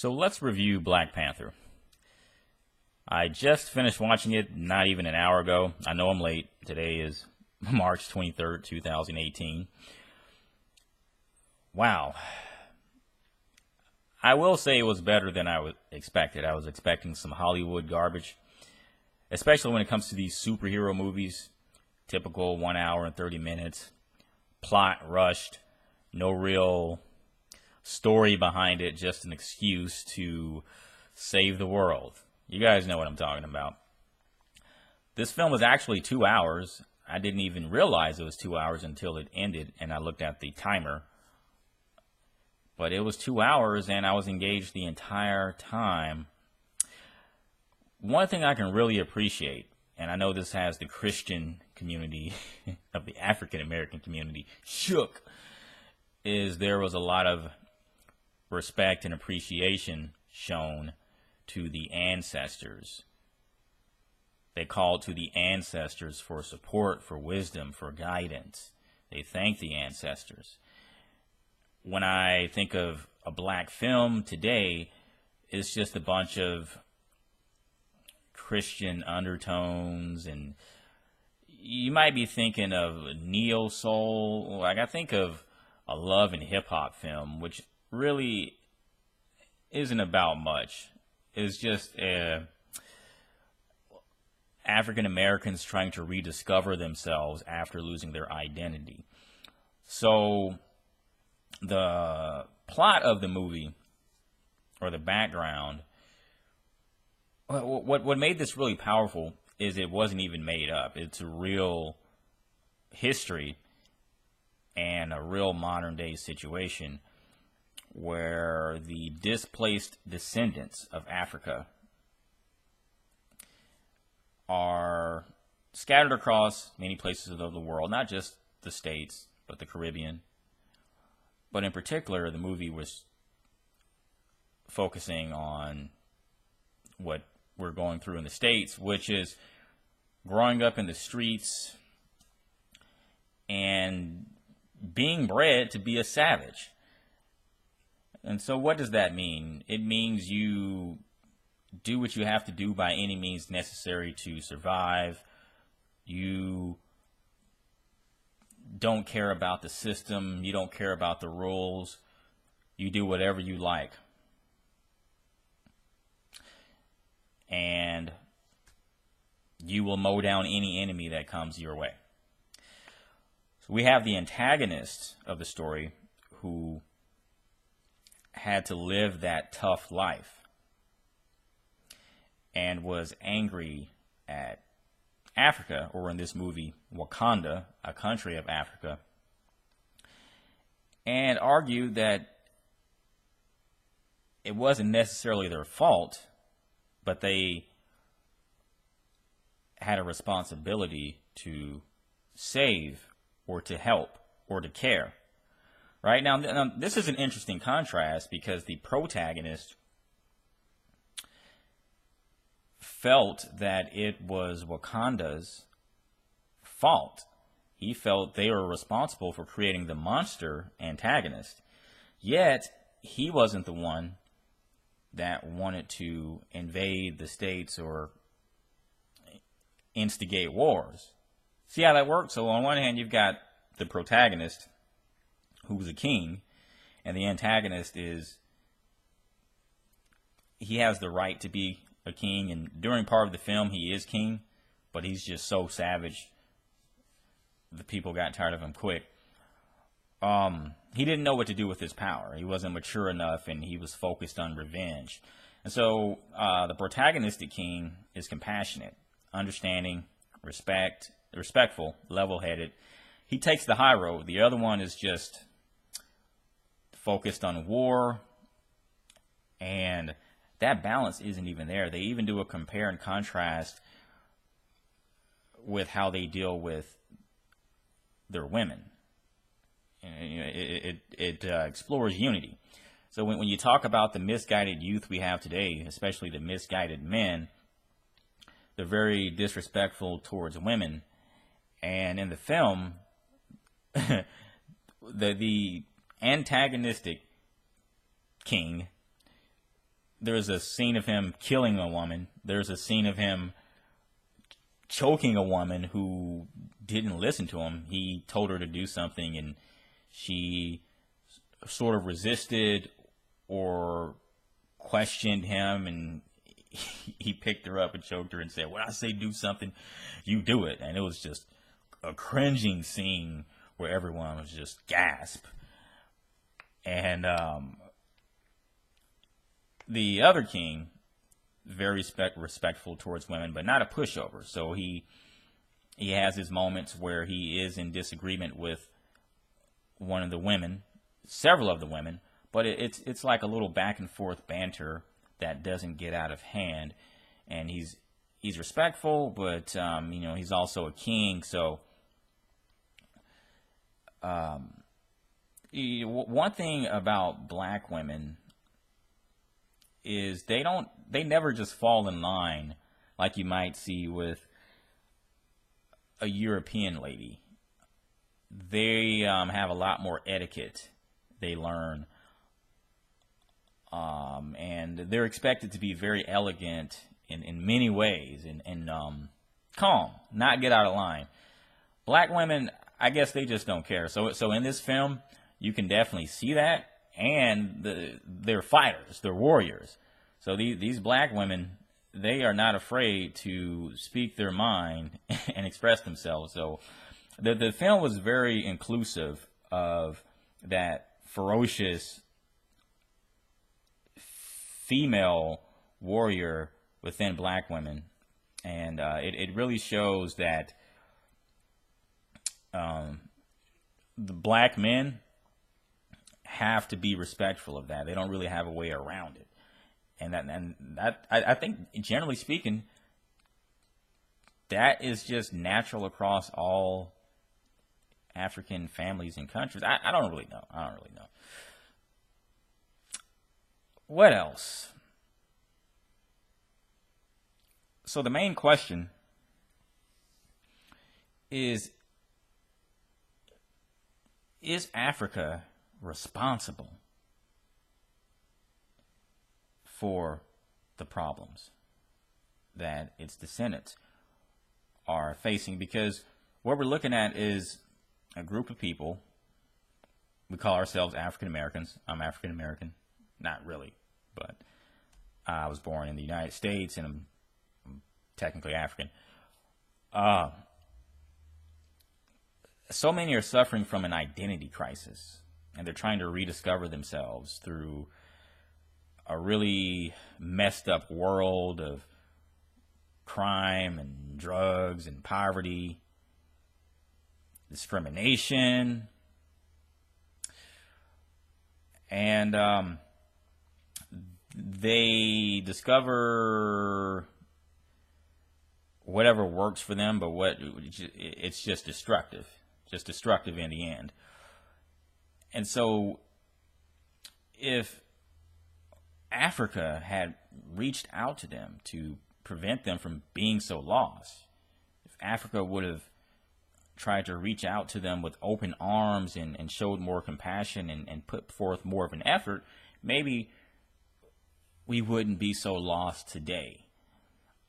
So let's review Black Panther. I just finished watching it not even an hour ago. I know I'm late. Today is March 23rd, 2018. Wow. I will say it was better than I expected. I was expecting some Hollywood garbage, especially when it comes to these superhero movies. Typical 1 hour and 30 minutes. Plot rushed. No real story behind it. Just an excuse to save the world. You guys know what I'm talking about. This film was actually 2 hours. I didn't even realize it was 2 hours until it ended, and I looked at the timer. But it was 2 hours, and I was engaged the entire time. One thing I can really appreciate, and I know this has the Christian community of the African American community shook, is there was a lot of respect and appreciation shown to the ancestors. They called to the ancestors for support, for wisdom, for guidance. They thanked the ancestors. When I think of a black film today, it's just a bunch of Christian undertones, and you might be thinking of neo soul. Like, I think of a love and hip hop film, which really isn't about much. It's just African Americans trying to rediscover themselves after losing their identity. So the plot of the movie, or the background, what made this really powerful is it wasn't even made up. It's a real history and a real modern day situation where the displaced descendants of Africa are scattered across many places of the world, not just the States, but the Caribbean. But in particular, the movie was focusing on what we're going through in the States, which is growing up in the streets and being bred to be a savage. And so what does that mean? It means you do what you have to do by any means necessary to survive. You don't care about the system. You don't care about the rules. You do whatever you like. And you will mow down any enemy that comes your way. So we have the antagonist of the story who had to live that tough life and was angry at Africa, or in this movie, Wakanda, a country of Africa, and argued that it wasn't necessarily their fault, but they had a responsibility to save or to help or to care. Right? Now, this is an interesting contrast because the protagonist felt that it was Wakanda's fault. He felt they were responsible for creating the monster antagonist. Yet, he wasn't the one that wanted to invade the States or instigate wars. See how that works? So on one hand, you've got the protagonist, who's a king, and the antagonist he has the right to be a king, and during part of the film he is king, but he's just so savage the people got tired of him quick. He didn't know what to do with his power. He wasn't mature enough, and he was focused on revenge. And so the protagonistic king is compassionate, understanding, respectful, level-headed. He takes the high road. The other one is just focused on war, and that balance isn't even there. They even do a compare and contrast with how they deal with their women. It explores unity. So when you talk about the misguided youth we have today, especially the misguided men, they're very disrespectful towards women. And in the film, the antagonistic king there's a scene of him killing a woman. There's a scene of him choking a woman who didn't listen to him. He told her to do something, and she sort of resisted or questioned him, and he picked her up and choked her and said, "When I say do something, you do it." And it was just a cringing scene where everyone was just gasp. And the other king, very respectful towards women, but not a pushover. So he has his moments where he is in disagreement with one of the women, several of the women, but it's like a little back and forth banter that doesn't get out of hand. And he's respectful, but he's also a king. So one thing about black women is they never just fall in line like you might see with a European lady. They have a lot more etiquette they learn, and they're expected to be very elegant in many ways, and calm, not get out of line. Black women, I guess they just don't care. So in this film, you can definitely see that. And they're fighters, they're warriors. So these black women, they are not afraid to speak their mind and express themselves. So the film was very inclusive of that ferocious female warrior within black women. And it really shows that the black men have to be respectful of that. They don't really have a way around it. And that I think, generally speaking, that is just natural across all African families and countries. I don't really know. What else? So the main question is Africa responsible for the problems that its descendants are facing? Because what we're looking at is a group of people. We call ourselves African Americans. I'm African American. Not really, but I was born in the United States, and I'm technically African. So many are suffering from an identity crisis, and they're trying to rediscover themselves through a really messed up world of crime and drugs and poverty, discrimination, and they discover whatever works for them, but it's just destructive in the end. And so if Africa had reached out to them to prevent them from being so lost, if Africa would have tried to reach out to them with open arms and showed more compassion and put forth more of an effort, maybe we wouldn't be so lost today.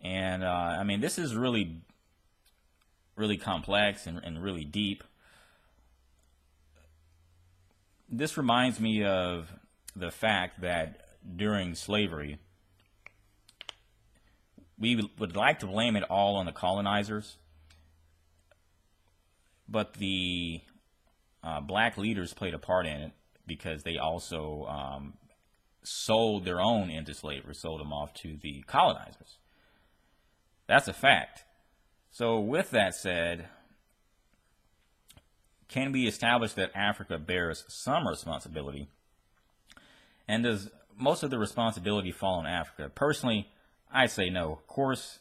And I mean, this is really, really complex and really deep. This reminds me of the fact that during slavery, we would like to blame it all on the colonizers, but the black leaders played a part in it because they also sold their own into slavery, sold them off to the colonizers. That's a fact. So with that said, can we establish that Africa bears some responsibility? And does most of the responsibility fall on Africa? Personally, I say no. Of course,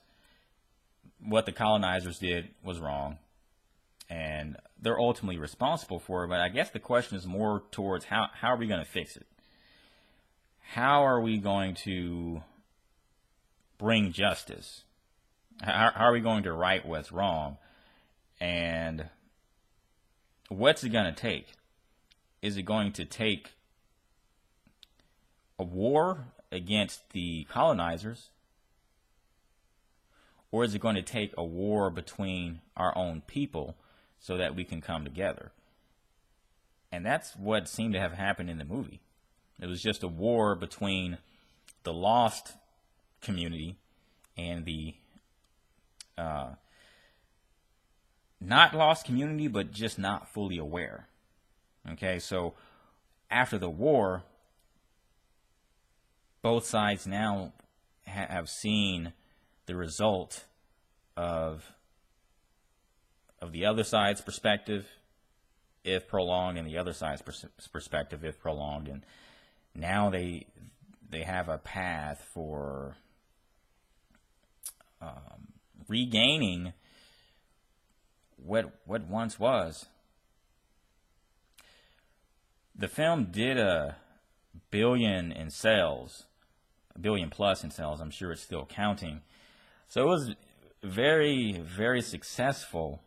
what the colonizers did was wrong, and they're ultimately responsible for it. But I guess the question is more towards how are we going to fix it? How are we going to bring justice? How are we going to right what's wrong? And what's it going to take? Is it going to take a war against the colonizers? Or is it going to take a war between our own people so that we can come together? And that's what seemed to have happened in the movie. It was just a war between the lost community and the not lost community, but just not fully aware. Okay, so after the war, both sides now have seen the result of the other side's perspective, if prolonged, and the other side's perspective, if prolonged, and now they have a path for regaining what once was. The film did $1 billion in sales, $1 billion plus in sales. I'm sure it's still counting. So it was very, very successful.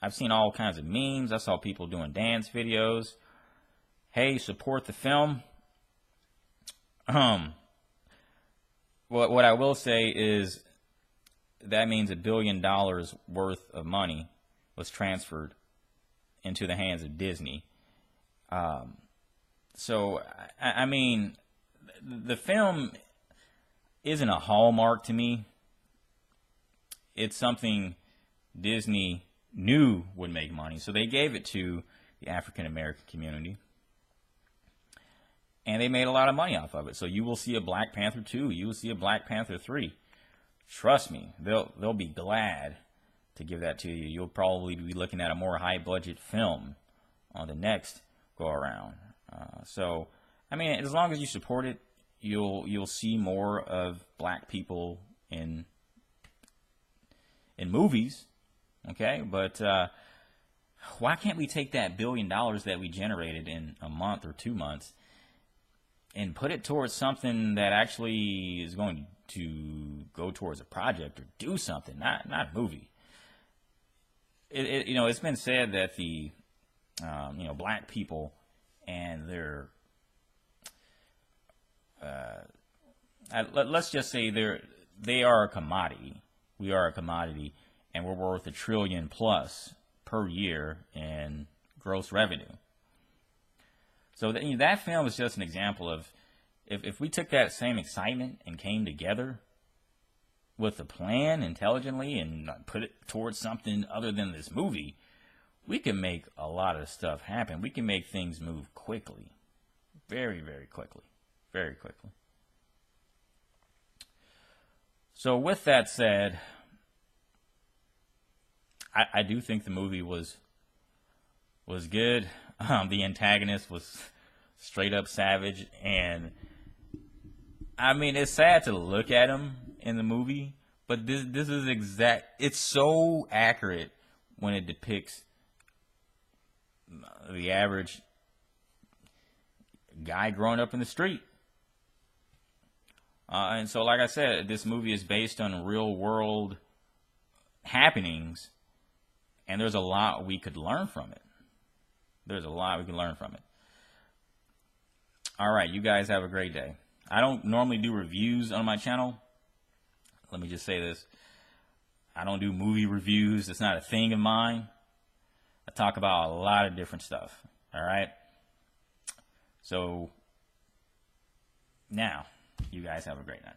I've seen all kinds of memes. I saw people doing dance videos. Hey, support the film. What I will say is that means $1 billion worth of money was transferred into the hands of Disney. So, I mean, the film isn't a hallmark to me. It's something Disney knew would make money, so they gave it to the African American community, and they made a lot of money off of it. So you will see a Black Panther 2, you will see a Black Panther 3. Trust me, they'll be glad to give that to you. You'll probably be looking at a more high budget film on the next go around. So I mean, as long as you support it, you'll see more of black people in movies. Okay, but why can't we take that $1 billion that we generated in a month or 2 months and put it towards something that actually is going to go towards a project or do something, not a movie? It's been said that the black people and their let's just say they are a commodity. We are a commodity, and we're worth $1 trillion plus per year in gross revenue. So that film is just an example of if we took that same excitement and came together with a plan intelligently and put it towards something other than this movie, we can make a lot of stuff happen. We can make things move quickly. Very, very quickly. Very quickly. So with that said, I do think the movie was good. The antagonist was straight up savage, and I mean, it's sad to look at him in the movie, but this is it's so accurate when it depicts the average guy growing up in the street. And so, like I said, this movie is based on real world happenings, and there's a lot we could learn from it. There's a lot we can learn from it. All right, you guys have a great day. I don't normally do reviews on my channel. Let me just say this. I don't do movie reviews. It's not a thing of mine. I talk about a lot of different stuff. All right? So, now, you guys have a great night.